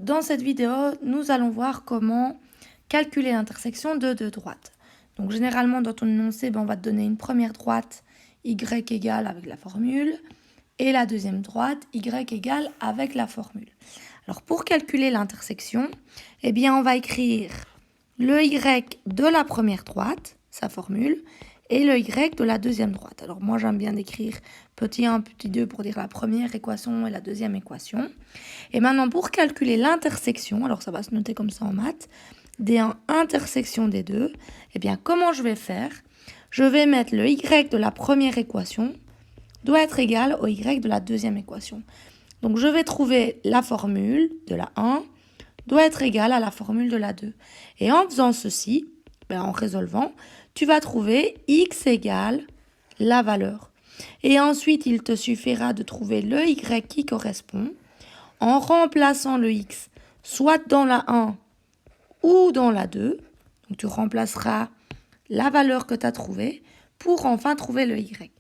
dans cette vidéo, nous allons voir comment calculer l'intersection de deux droites. Donc généralement dans ton énoncé, on va te donner une première droite y égale avec la formule et la deuxième droite y égale avec la formule. Alors pour calculer l'intersection, on va écrire le y de la première droite, sa formule, et le y de la deuxième droite. Alors moi j'aime bien écrire petit 1, petit 2 pour dire la première équation et la deuxième équation. Et maintenant pour calculer l'intersection, alors ça va se noter comme ça en maths, D1 intersection des deux, comment je vais faire? Je vais mettre le y de la première équation doit être égal au y de la deuxième équation. Donc je vais trouver la formule de la 1 doit être égale à la formule de la 2. Et en faisant ceci, en résolvant, tu vas trouver x égale la valeur. Et ensuite, il te suffira de trouver le y qui correspond en remplaçant le x soit dans la 1 ou dans la 2. Donc tu remplaceras la valeur que tu as trouvée pour enfin trouver le y.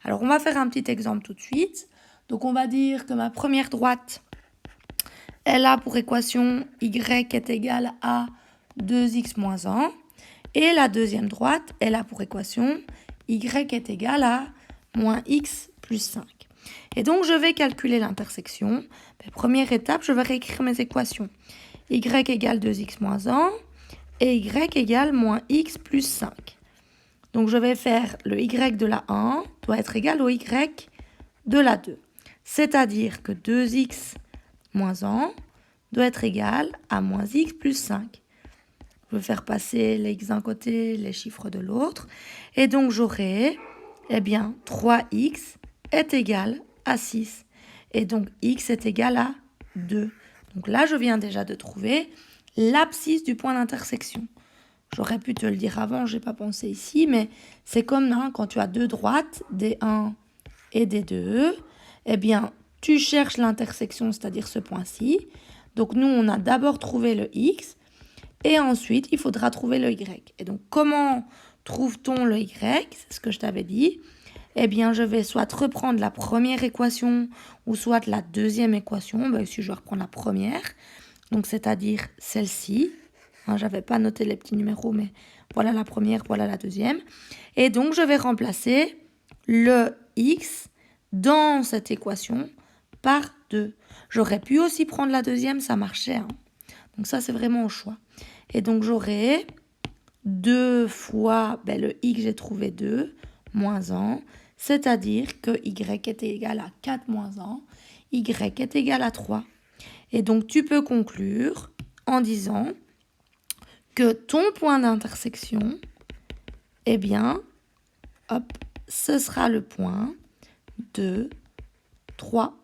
Alors on va faire un petit exemple tout de suite. Donc on va dire que ma première droite, elle a pour équation y est égal à 2x moins 1. Et la deuxième droite, elle a pour équation y est égal à moins x plus 5. Et donc, je vais calculer l'intersection. Première étape, je vais réécrire mes équations. Y égale 2x moins 1 et y égale moins x plus 5. Donc, je vais faire le y de la 1 doit être égal au y de la 2. C'est-à-dire que 2x moins 1 doit être égal à moins x plus 5. Je vais faire passer les x d'un côté, les chiffres de l'autre. Et donc, j'aurai, 3x est égal à 6. Et donc, x est égal à 2. Donc là, je viens déjà de trouver l'abscisse du point d'intersection. J'aurais pu te le dire avant, je n'ai pas pensé ici, mais c'est comme quand tu as deux droites, D1 et D2, tu cherches l'intersection, c'est-à-dire ce point-ci. Donc, nous, on a d'abord trouvé le x. Et ensuite, il faudra trouver le y. Et donc, comment trouve-t-on le y? C'est ce que je t'avais dit. Je vais soit reprendre la première équation ou soit la deuxième équation. Ici, je vais reprendre la première. Donc, c'est-à-dire celle-ci. Je n'avais pas noté les petits numéros, mais voilà la première, voilà la deuxième. Et donc, je vais remplacer le x dans cette équation par 2. J'aurais pu aussi prendre la deuxième, ça marchait. Donc ça, c'est vraiment au choix. Et donc, j'aurai 2 fois le x, j'ai trouvé 2, moins 1. C'est-à-dire que y est égal à 4 moins 1. Y est égal à 3. Et donc, tu peux conclure en disant que ton point d'intersection, ce sera le point 2, 3,